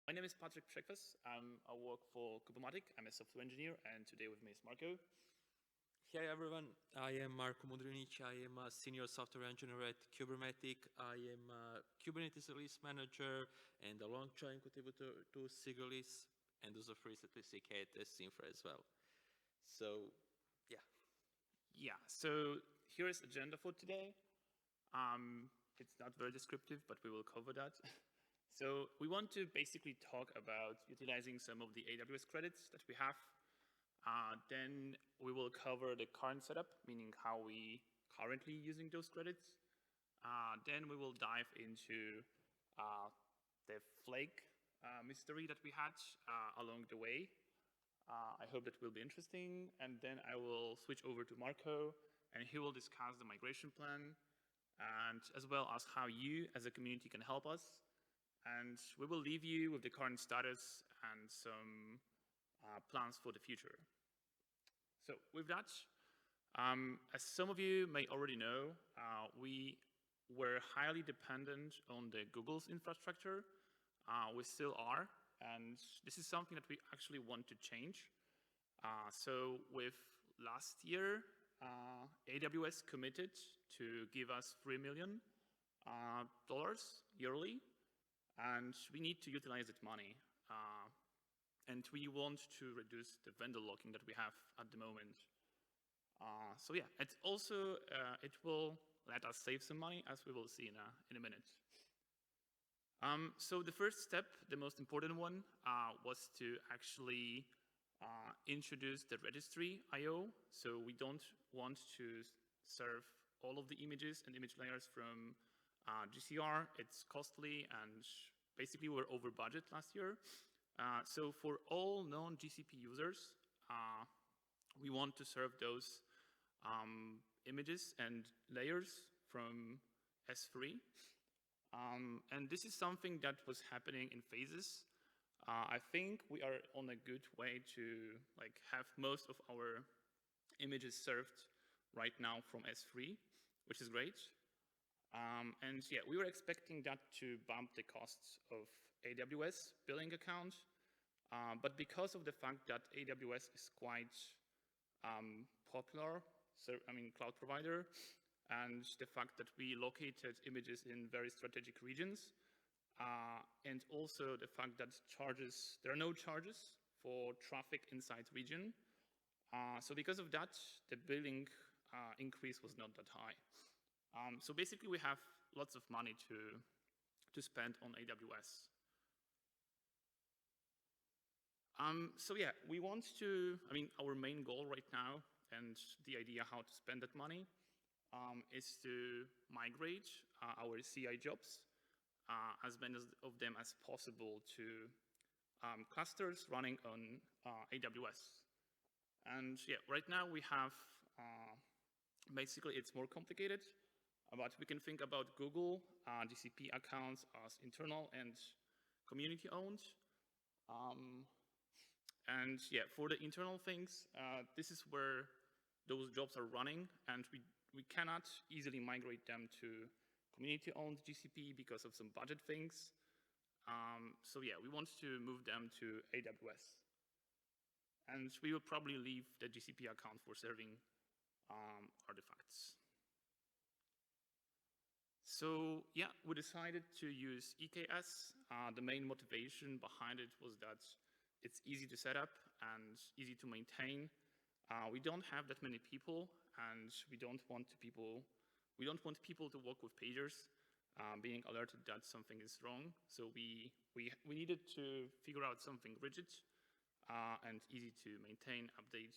My name is Patrick Przekwas. I work for Kubernetes. I'm a software engineer, and today with me is Marco. Hi everyone, I am Marko Mudrinic. I am a senior software engineer at Kubernetes. I am a Kubernetes release manager and a long-time contributor to SIG release, and also recently CK test infra as well. So, yeah. Yeah, so here's agenda for today. It's not very descriptive, but we will cover that. So we want to basically talk about utilizing some of the AWS credits that we have. Then we will cover the current setup, meaning how we currently using those credits. Then we will dive into the flake mystery that we had along the way. I hope that will be interesting. And then I will switch over to Marco, and he will discuss the migration plan, and as well as how you as a community can help us. And we will leave you with the current status and some plans for the future. So with that, as some of you may already know, we were highly dependent on the Google's infrastructure. We still are, and this is something that we actually want to change. So with last year, AWS committed to give us $3 million yearly, and we need to utilize that money. And we want to reduce the vendor locking that we have at the moment. So yeah, it also it will let us save some money, as we will see in a minute. So the first step, the most important one, was to actually introduce the registry I/O. So we don't want to serve all of the images and image layers from GCR. It's costly, and basically we're over budget last year. So for all non-GCP users, we want to serve those images and layers from S3. And this is something that was happening in phases. I think we are on a good way to have most of our images served right now from S3, which is great. And yeah, we were expecting that to bump the costs of AWS billing account, but because of the fact that AWS is quite popular, cloud provider, and the fact that we located images in very strategic regions, and also the fact that there are no charges for traffic inside region. So because of that, the billing increase was not that high. So basically, we have lots of money to spend on AWS. So yeah, we want to, our main goal right now, and the idea how to spend that money, is to migrate our CI jobs, as many of them as possible, to clusters running on AWS. And yeah, right now we have, basically it's more complicated, but we can think about Google GCP accounts as internal and community owned. And yeah, for the internal things, this is where those jobs are running, and we cannot easily migrate them to community-owned GCP because of some budget things. So yeah, we want to move them to AWS. And we will probably leave the GCP account for serving artifacts. So yeah, we decided to use EKS. The main motivation behind it was that it's easy to set up and easy to maintain. We don't have that many people, and we don't want people to work with pagers, being alerted that something is wrong. So we needed to figure out something rigid and easy to maintain, update.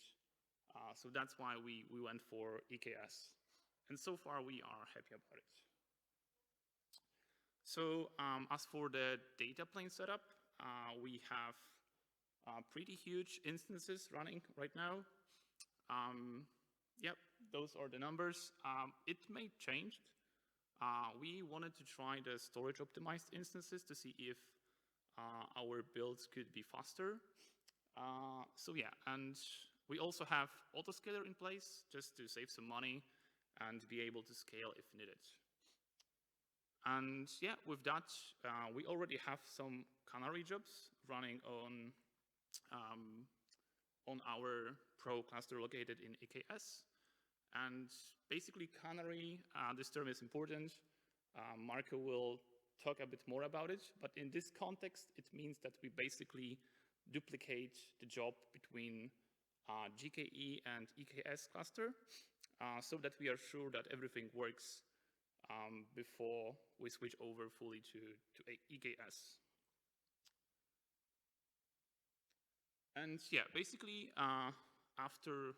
So that's why we went for EKS. And so far, we are happy about it. So as for the data plane setup, we have pretty huge instances running right now. Yep, those are the numbers. It may change. We wanted to try the storage optimized instances to see if our builds could be faster. So yeah, and we also have autoscaler in place just to save some money and be able to scale if needed. And yeah, with that, we already have some Canary jobs running on our Pro cluster located in EKS. And basically Canary, this term is important. Marco will talk a bit more about it, but in this context, it means that we basically duplicate the job between GKE and EKS cluster so that we are sure that everything works before we switch over fully to EKS. And yeah, basically after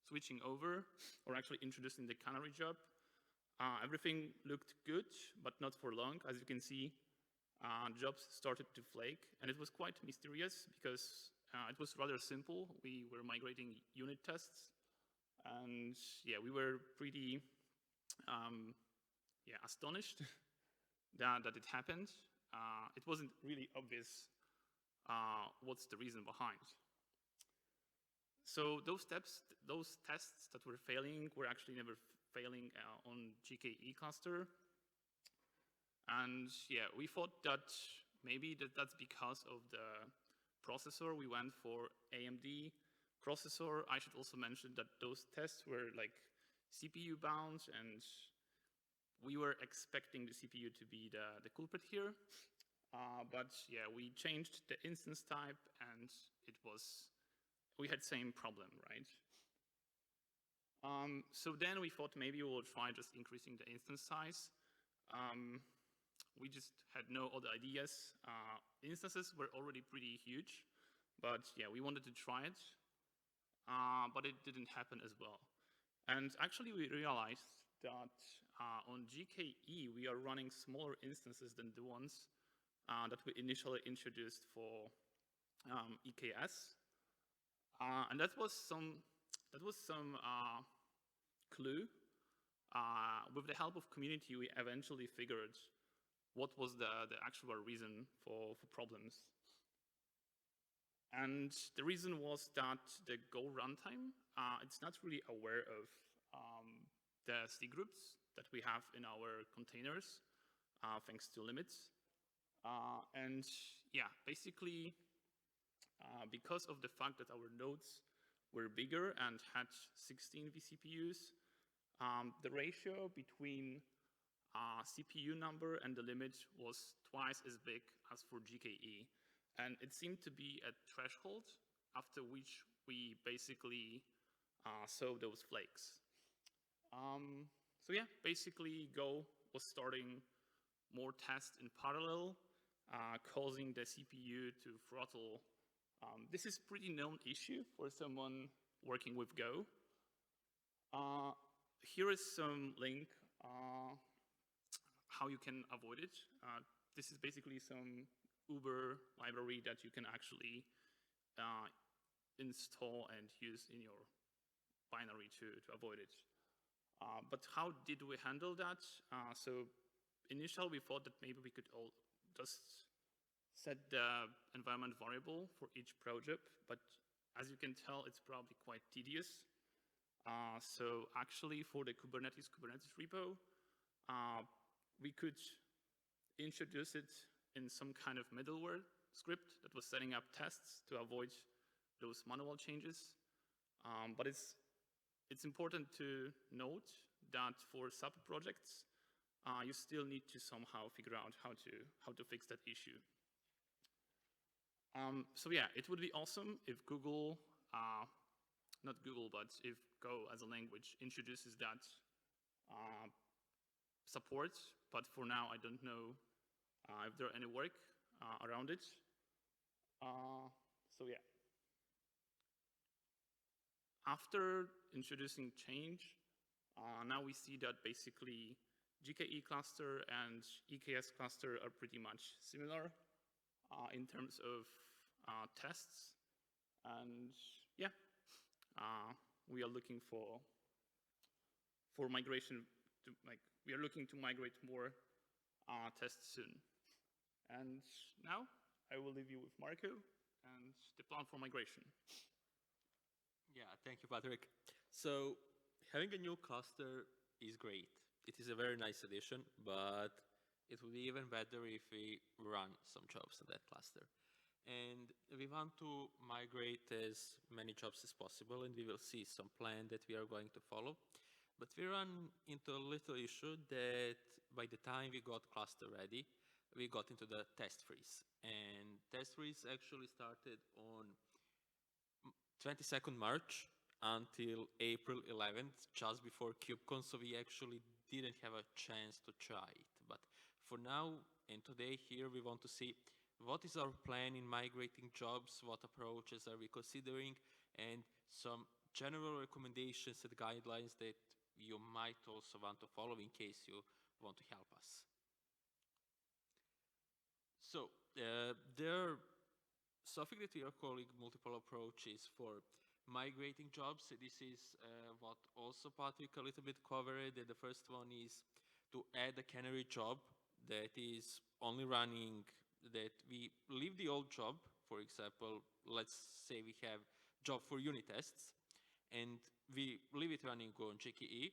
switching over, or actually introducing the Canary job, everything looked good, but not for long. As you can see, jobs started to flake, and it was quite mysterious because it was rather simple. We were migrating unit tests, and yeah, we were pretty astonished that it happened. It wasn't really obvious what's the reason behind. So those tests that were failing were actually never failing on GKE cluster. And yeah, we thought that maybe that's because of the processor. We went for AMD processor. I should also mention that those tests were like CPU bound, and we were expecting the CPU to be the culprit here. But yeah, we changed the instance type, and we had same problem, right? So then we thought maybe we'll try just increasing the instance size. We just had no other ideas. Instances were already pretty huge, but yeah, we wanted to try it, but it didn't happen as well. And actually we realized that on GKE, we are running smaller instances than the ones that we initially introduced for EKS. And that was some clue. With the help of community, we eventually figured what was the actual reason for problems. And the reason was that the Go runtime, it's not really aware of the C groups that we have in our containers, thanks to limits. And yeah, basically, because of the fact that our nodes were bigger and had 16 vCPUs, the ratio between CPU number and the limit was twice as big as for GKE. And it seemed to be a threshold after which we basically saw those flakes. So yeah, basically Go was starting more tests in parallel, causing the CPU to throttle. This is pretty known issue for someone working with Go. Here is some link how you can avoid it. This is basically some Uber library that you can actually install and use in your binary to avoid it. But how did we handle that? So initially we thought that maybe we could all just set the environment variable for each project, but as you can tell, it's probably quite tedious. So actually for the Kubernetes repo, we could introduce it in some kind of middleware script that was setting up tests to avoid those manual changes. But it's important to note that for sub-projects, you still need to somehow figure out how to fix that issue. So yeah, it would be awesome if Google, not Google, but if Go as a language introduces that support, but for now I don't know if there are any work around it. So yeah. After introducing change, now we see that basically GKE cluster and EKS cluster are pretty much similar in terms of tests. And yeah, we are looking for migration to we are looking to migrate more tests soon. And now I will leave you with Marco and the plan for migration. Yeah, thank you, Patrick. So having a new cluster is great. It is a very nice addition, but it would be even better if we run some jobs in that cluster. And we want to migrate as many jobs as possible, and we will see some plan that we are going to follow. But we run into a little issue that by the time we got cluster ready, we got into the test freeze. And test freeze actually started on 22nd March until April 11th, just before KubeCon, so we actually didn't have a chance to try it. But for now, and today here, we want to see what is our plan in migrating jobs, what approaches are we considering, and some general recommendations and guidelines that you might also want to follow in case you want to help us. So there are something that we are calling multiple approaches for migrating jobs. This is what also Patrick a little bit covered. The first one is to add a canary job that is only running, that we leave the old job. For example, let's say we have job for unit tests, and we leave it running on GKE.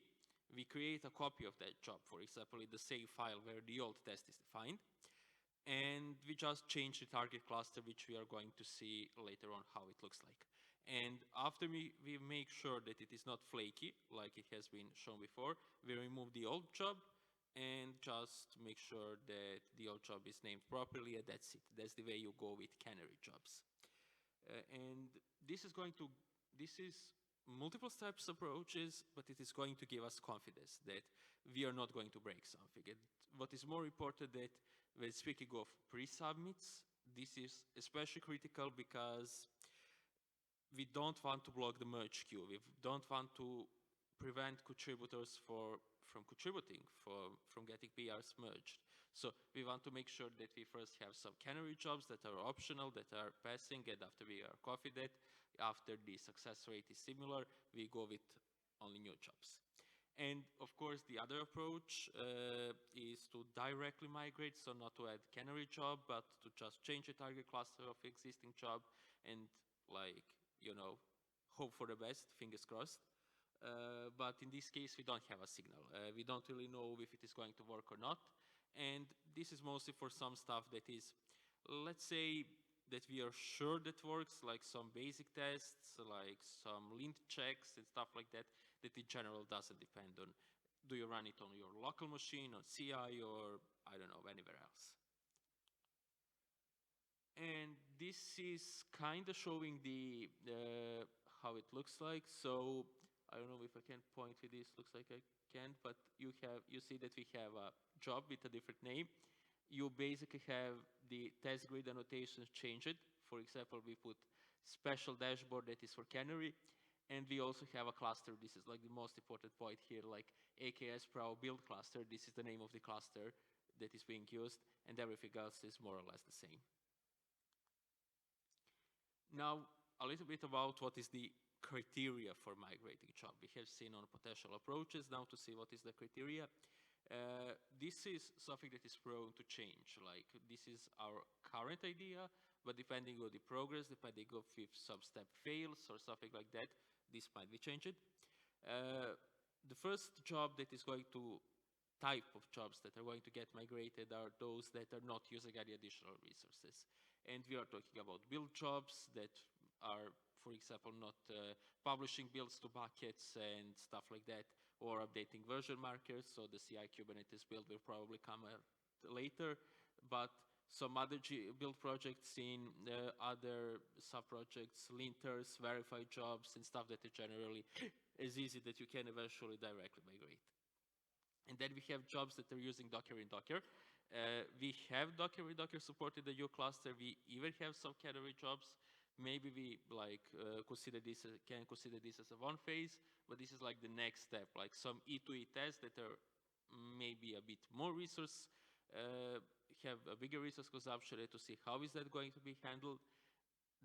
We create a copy of that job, for example, in the save file where the old test is defined, and we just change the target cluster, which we are going to see later on how it looks like. And after we make sure that it is not flaky, like it has been shown before, we remove the old job and just make sure that the old job is named properly, and that's it. That's the way you go with canary jobs. And this is multiple steps approaches, but it is going to give us confidence that we are not going to break something. And what is more important, that when speaking of pre-submits, this is especially critical because we don't want to block the merge queue. We don't want to prevent contributors from contributing, from getting PRs merged. So we want to make sure that we first have some canary jobs that are optional, that are passing, and after we are confident, after the success rate is similar, we go with only new jobs. And of course, the other approach is to directly migrate, so not to add canary job, but to just change the target cluster of existing job and, like, you know, hope for the best, fingers crossed. But in this case, we don't have a signal. We don't really know if it is going to work or not. And this is mostly for some stuff that is, let's say, that we are sure that works, like some basic tests, like some lint checks and stuff like that, that in general doesn't depend on, do you run it on your local machine, on CI, or I don't know, anywhere else. And this is kind of showing the how it looks like. So I don't know if I can point with this, looks like I can, but you see that we have a job with a different name. You basically have the test grid annotations changed. For example, we put special dashboard that is for canary, and we also have a cluster. This is like the most important point here, like AKS Pro build cluster. This is the name of the cluster that is being used, and everything else is more or less the same. Now, a little bit about what is the criteria for migrating job. We have seen on potential approaches. Now to see what is the criteria. This is something that is prone to change. Like, this is our current idea, but depending on the progress, depending on if some step fails or something like that, this might be changed. The first job that is going to, type of jobs that are going to get migrated are those that are not using any additional resources. And we are talking about build jobs that are, for example, not publishing builds to buckets and stuff like that, or updating version markers. So the CI Kubernetes build will probably come later, but some other build projects in other sub-projects, linters, verified jobs, and stuff that is generally as easy that you can eventually directly migrate. And then we have jobs that are using Docker in Docker. We have Docker in Docker supported the U cluster. We even have some canary jobs. Maybe we can consider this as a one phase, but this is like the next step, like some E2E tests that are maybe a bit more resource, have a bigger resource consumption to see how is that going to be handled.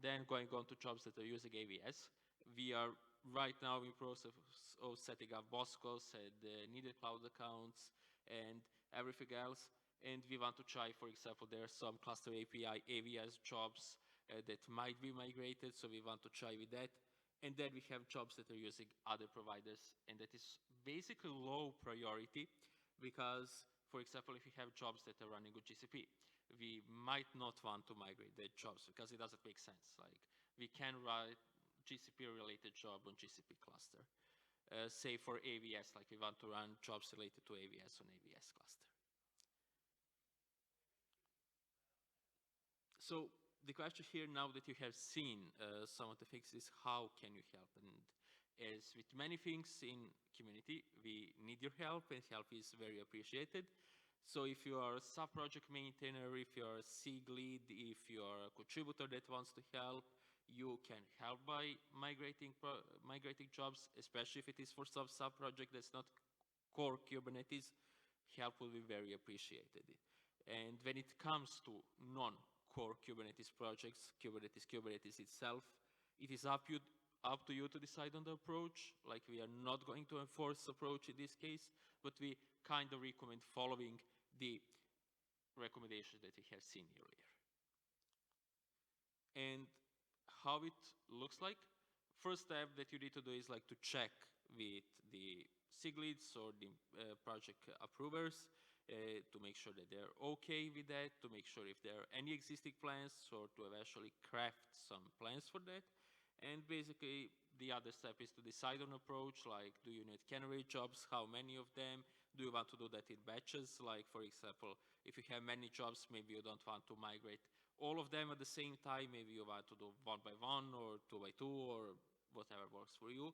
Then going on to jobs that are using AWS. We are right now in process of setting up Boscos and needed cloud accounts and everything else. And we want to try, for example, there are some cluster API AWS jobs that might be migrated, so we want to try with that. And then we have jobs that are using other providers, and that is basically low priority because for example, if you have jobs that are running on GCP, we might not want to migrate the jobs because it doesn't make sense. Like, we can write GCP-related job on GCP cluster. Say for AWS, like we want to run jobs related to AWS on AWS cluster. So the question here, now that you have seen some of the fixes, how can you help? And as with many things in community, we need your help, and help is very appreciated. So if you are a sub-project maintainer, if you are a SIG lead, if you are a contributor that wants to help, you can help by migrating jobs, especially if it is for some sub-project that's not core Kubernetes. Help will be very appreciated. And when it comes to non-core Kubernetes projects, Kubernetes itself, it is up to you to decide on the approach. Like, we are not going to enforce approach in this case, but we kind of recommend following the recommendations that we have seen earlier. And how it looks like, first step that you need to do is like to check with the SIG leads or the project approvers to make sure that they're okay with that, to make sure if there are any existing plans, or to eventually craft some plans for that. And basically, the other step is to decide on approach, like, do you need canary jobs, how many of them, do you want to do that in batches? Like, for example, if you have many jobs, maybe you don't want to migrate all of them at the same time, maybe you want to do one by one, or two by two, or whatever works for you.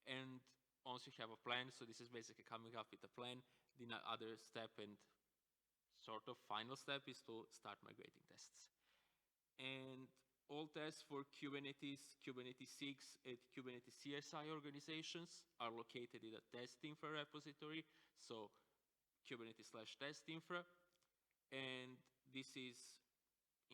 And once you have a plan, so this is basically coming up with a plan, the other step and sort of final step is to start migrating tests. And all tests for Kubernetes, Kubernetes 6, and Kubernetes CSI organizations are located in a test infra repository, so Kubernetes/test infra. And this is,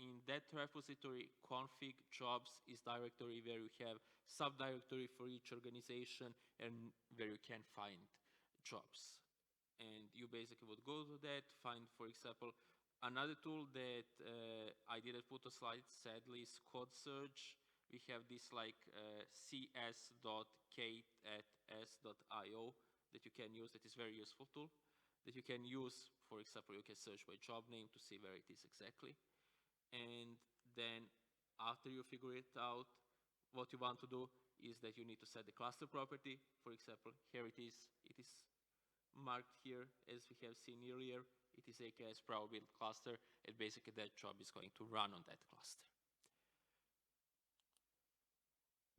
in that repository, config jobs is directory where you have subdirectory for each organization and where you can find jobs. And you basically would go to that, find, for example, another tool that I didn't put a slide, sadly, is code search. We have this like cs.kate@s.io that you can use. That is very useful tool that you can use. For example, you can search by job name to see where it is exactly. And then after you figure it out, what you want to do is that you need to set the cluster property. For example, here it is marked here, as we have seen earlier. It is AKS Proud Build cluster, and basically that job is going to run on that cluster.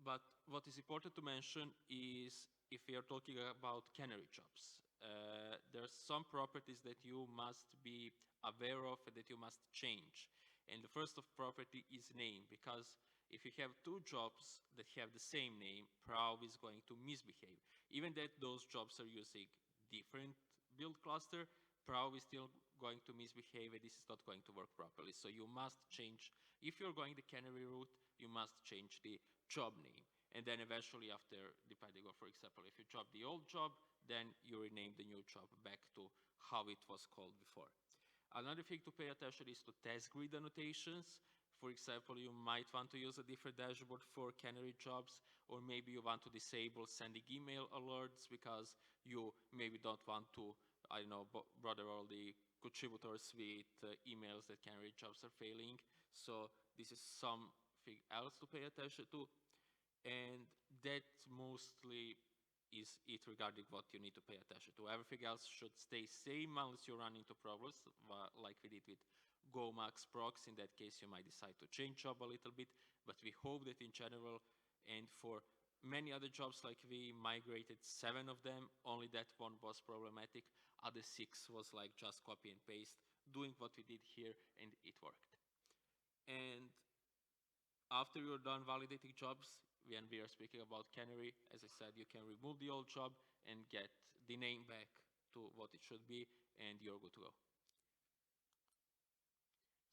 But what is important to mention is, if we are talking about canary jobs, there are some properties that you must be aware of and that you must change. And the first of property is name, because if you have two jobs that have the same name, Proud is going to misbehave. Even that those jobs are using different build cluster, Proud is still going to misbehave, and this is not going to work properly. So you must change, if you're going the canary route, you must change the job name. And then eventually after, depending on, for example, if you drop the old job, then you rename the new job back to how it was called before. Another thing to pay attention is to task grid annotations. For example, you might want to use a different dashboard for canary jobs, or maybe you want to disable sending email alerts because you maybe don't want to, I don't know, bother all the contributors with emails that canary jobs are failing. So this is something else to pay attention to. And that mostly is it regarding what you need to pay attention to. Everything else should stay same unless you run into problems, like we did with GoMax procs. In that case, you might decide to change job a little bit, but we hope that in general, and for many other jobs, like we migrated 7 of them, only that one was problematic. Other 6 was like just copy and paste, doing what we did here, and it worked. And after you're done validating jobs, when we are speaking about canary, as I said, you can remove the old job and get the name back to what it should be, and you're good to go.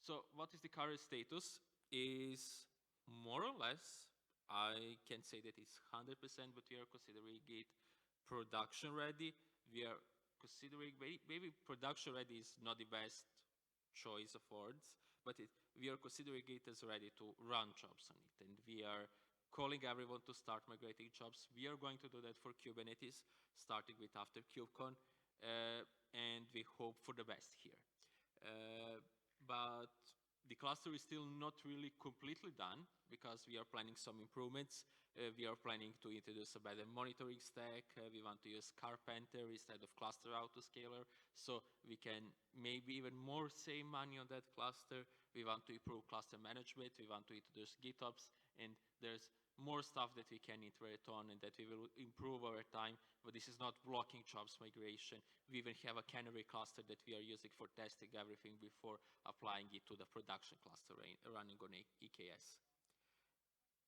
So what is the current status? Is more or less, I can say that it's 100%, but we are considering it production ready. We are considering, maybe production ready is not the best choice of words, but we are considering it as ready to run jobs on it. And we are calling everyone to start migrating jobs. We are going to do that for Kubernetes, starting with after KubeCon. and we hope for the best here. But the cluster is still not really completely done because we are planning some improvements. We are planning to introduce a better monitoring stack. We want to use Carpenter instead of cluster autoscaler, so we can maybe even more save money on that cluster. We want to improve cluster management. We want to introduce GitOps, and there's more stuff that we can iterate on and that we will improve over time, but this is not blocking jobs migration. We even have a canary cluster that we are using for testing everything before applying it to the production cluster running on EKS.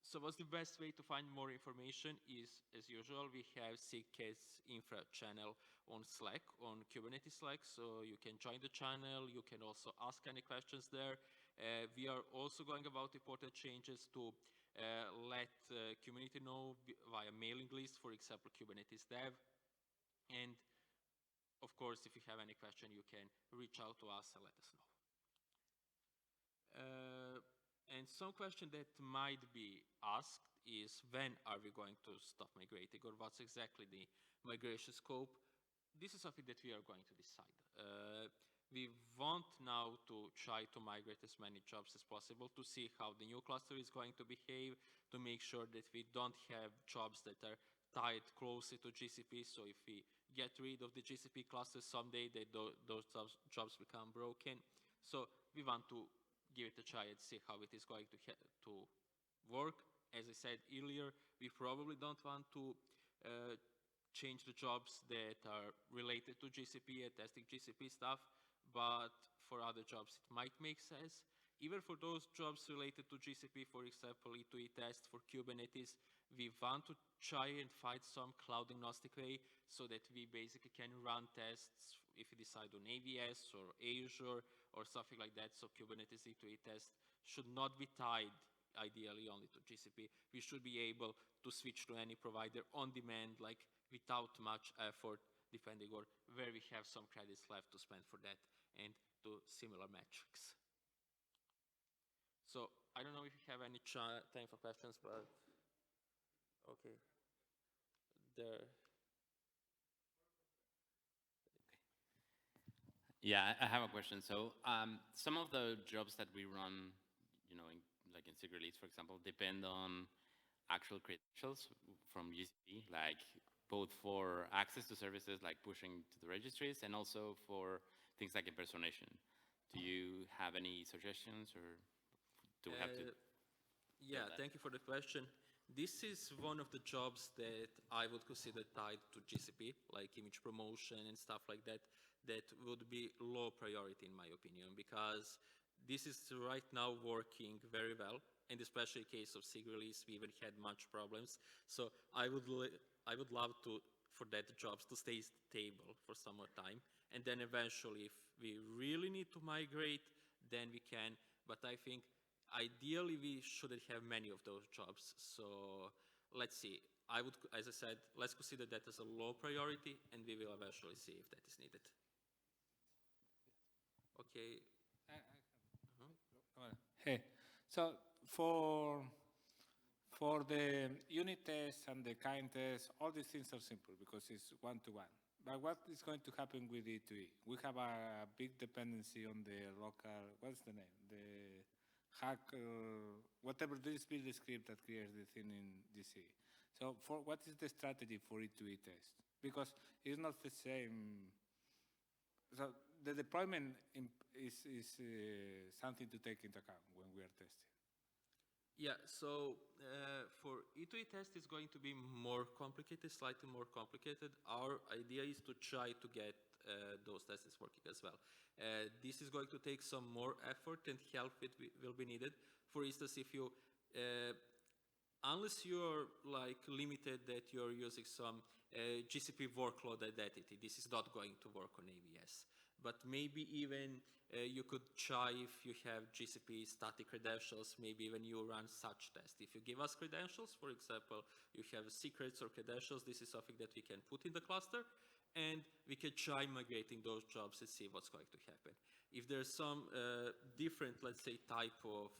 So what's the best way to find more information is, as usual, we have CK's infra channel on Slack, on Kubernetes Slack, so you can join the channel. You can also ask any questions there. We are also going about important changes to let community know via mailing list, for example, Kubernetes Dev. And of course, if you have any question, you can reach out to us and let us know. And some question that might be asked is, when are we going to stop migrating, or what's exactly the migration scope? This is something that we are going to decide. We want now to try to migrate as many jobs as possible to see how the new cluster is going to behave, to make sure that we don't have jobs that are tied closely to GCP. So if we get rid of the GCP cluster someday, those jobs become broken. So we want to give it a try and see how it is going to work. As I said earlier, we probably don't want to change the jobs that are related to GCP and testing GCP stuff, but for other jobs it might make sense. Even for those jobs related to GCP, for example, E2E test for Kubernetes, we want to try and find some cloud agnostic way so that we basically can run tests if we decide on AWS or Azure or something like that. So Kubernetes E2E test should not be tied ideally only to GCP. We should be able to switch to any provider on demand, like without much effort, depending on where we have some credits left to spend for that and to similar metrics. So I don't know if you have any time for questions, but okay. There. Yeah, I have a question. So some of the jobs that we run, like in Secret Release, for example, depend on actual credentials from GCP, like both for access to services like pushing to the registries and also for things like impersonation. Do you have any suggestions, or do we have to? Yeah, thank you for the question. This is one of the jobs that I would consider tied to GCP, like image promotion and stuff like that, that would be low priority in my opinion, because this is right now working very well, and especially in case of SIG release, we even had much problems. So I would love for that jobs to stay stable for some more time, and then eventually, if we really need to migrate, then we can. But I think ideally we shouldn't have many of those jobs. So let's see. As I said, let's consider that as a low priority, and we will eventually see if that is needed. Okay. Hey, so for the unit test and the kind test, all these things are simple because it's one-to-one. But what is going to happen with E2E? We have a big dependency on the local, what's the name? The hack, whatever this build script that creates the thing in GC. So what is the strategy for E2E test? Because it's not the same. So the deployment is something to take into account when we are testing. Yeah, so for E2E test is going to be more complicated, slightly more complicated. Our idea is to try to get those tests working as well. This is going to take some more effort and help will be needed. For instance, if you, unless you're like limited that you're using some GCP workload identity, this is not going to work on AWS. But maybe even you could try, if you have GCP static credentials, maybe even you run such test. If you give us credentials, for example, you have secrets or credentials, this is something that we can put in the cluster, and we can try migrating those jobs and see what's going to happen. If there's some different, let's say, type of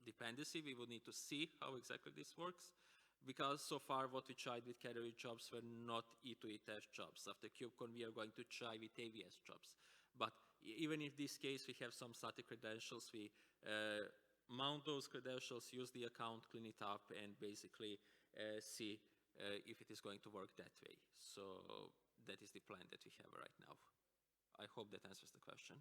dependency, we will need to see how exactly this works. because so far what we tried with category jobs were not E2E test jobs. After KubeCon, we are going to try with AWS jobs. But even in this case, we have some static credentials. We mount those credentials, use the account, clean it up, and basically see if it is going to work that way. So that is the plan that we have right now. I hope that answers the question.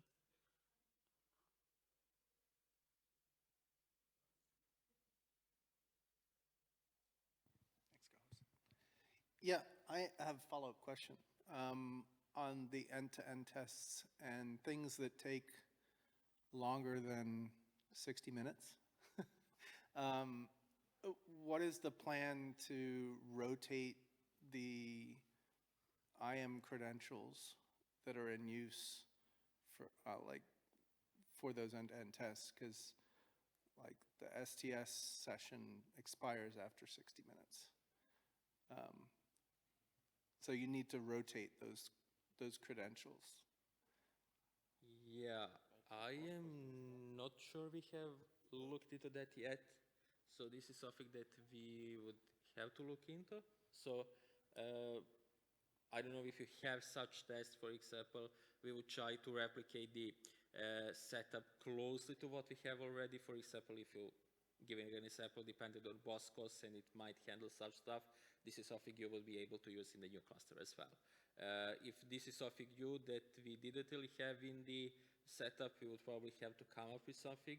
Yeah, I have a follow-up question on the end-to-end tests and things that take longer than 60 minutes. What is the plan to rotate the IAM credentials that are in use for those end-to-end tests? Because like the STS session expires after 60 minutes. So you need to rotate those credentials. Yeah, I am not sure we have looked into that yet. So this is something that we would have to look into. So I don't know if you have such tests. For example, we would try to replicate the setup closely to what we have already. For example, if you giving an example, depending on Boscos, and it might handle such stuff, this is something you will be able to use in the new cluster as well. If this is something new that we didn't really have in the setup, we would probably have to come up with something.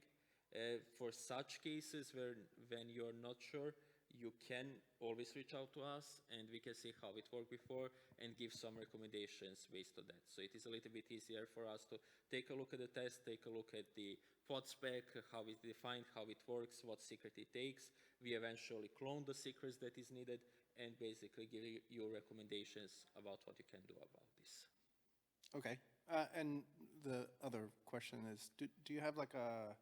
For such cases when you're not sure, you can always reach out to us and we can see how it worked before and give some recommendations based on that. So it is a little bit easier for us to take a look at the test, take a look at the pod spec, how it's defined, how it works, what secret it takes. We eventually clone the secrets that is needed and basically give you recommendations about what you can do about this. Okay, and the other question is, do you have like a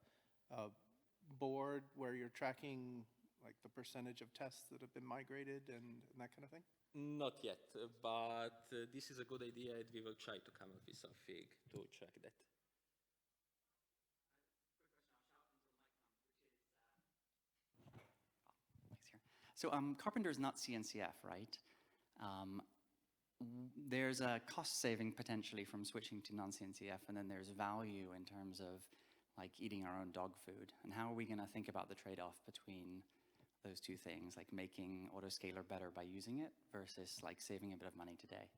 board where you're tracking like the percentage of tests that have been migrated and that kind of thing? Not yet, but this is a good idea and we will try to come up with something to track that. So Carpenter is not CNCF, right? There's a cost saving potentially from switching to non-CNCF, and then there's value in terms of like eating our own dog food. And how are we going to think about the trade-off between those two things, like making autoscaler better by using it versus like saving a bit of money today?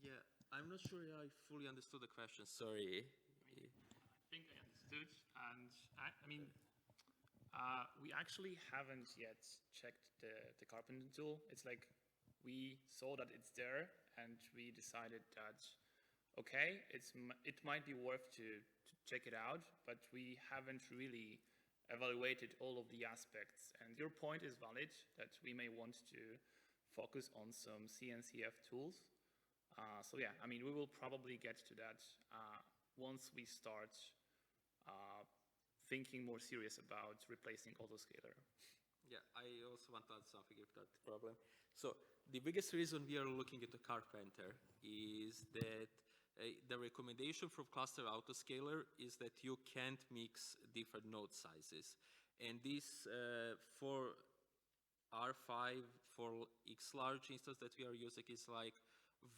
Yeah, I'm not sure I fully understood the question, sorry. I think I understood, and I mean, we actually haven't yet checked the Carpenter tool. It's like we saw that it's there, and we decided that, okay, it might be worth to check it out, but we haven't really evaluated all of the aspects. And your point is valid, that we may want to focus on some CNCF tools. So yeah, I mean, we will probably get to that once we start thinking more serious about replacing autoscaler. Yeah, I also want to add something if that's the problem. So the biggest reason we are looking into Carpenter is that the recommendation from cluster autoscaler is that you can't mix different node sizes. And this for R5, for X large instance that we are using is like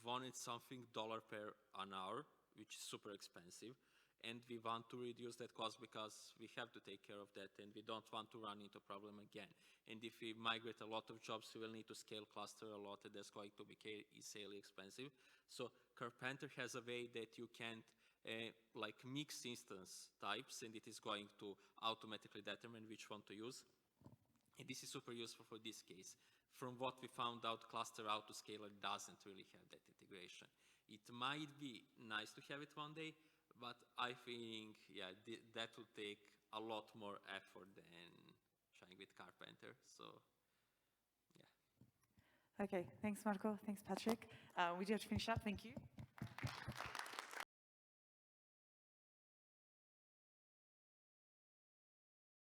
$1 and something per an hour, which is super expensive. And we want to reduce that cost because we have to take care of that and we don't want to run into a problem again. And if we migrate a lot of jobs, we will need to scale cluster a lot and that's going to be insanely expensive. So Carpenter has a way that you can't like mix instance types and it is going to automatically determine which one to use. And this is super useful for this case. From what we found out, cluster autoscaler doesn't really have that integration. It might be nice to have it one day, but I think, yeah, that would take a lot more effort than trying with Carpenter. So, yeah. Okay, thanks, Marco. Thanks, Patrick. We do have to finish up. Thank you.